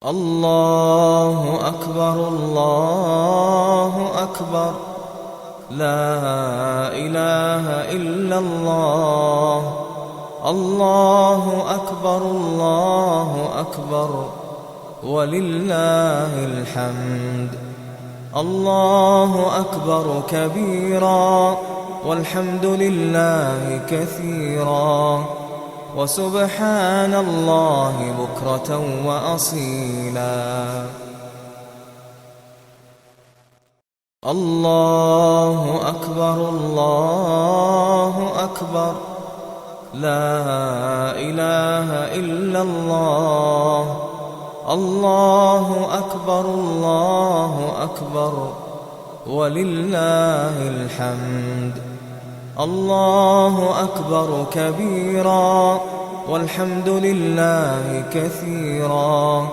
الله أكبر الله أكبر، لا إله إلا الله. الله أكبر الله أكبر، ولله الحمد. الله أكبر كبيرا، والحمد لله كثيرا، وسبحان الله بكرة وأصيلا. الله أكبر الله أكبر، لا إله إلا الله. الله أكبر الله أكبر، ولله الحمد. الله أكبر كبيرا، والحمد لله كثيرا،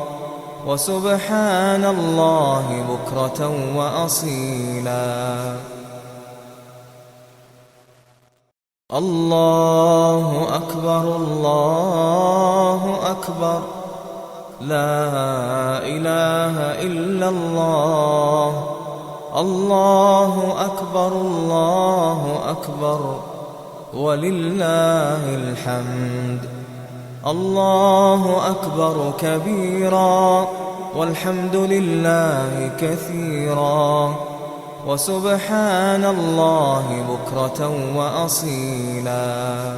وسبحان الله بكرة وأصيلا. الله أكبر الله أكبر، لا إله إلا الله. الله أكبر الله أكبر، ولله الحمد. الله أكبر كبيرا، والحمد لله كثيرا، وسبحان الله بكرة وأصيلا.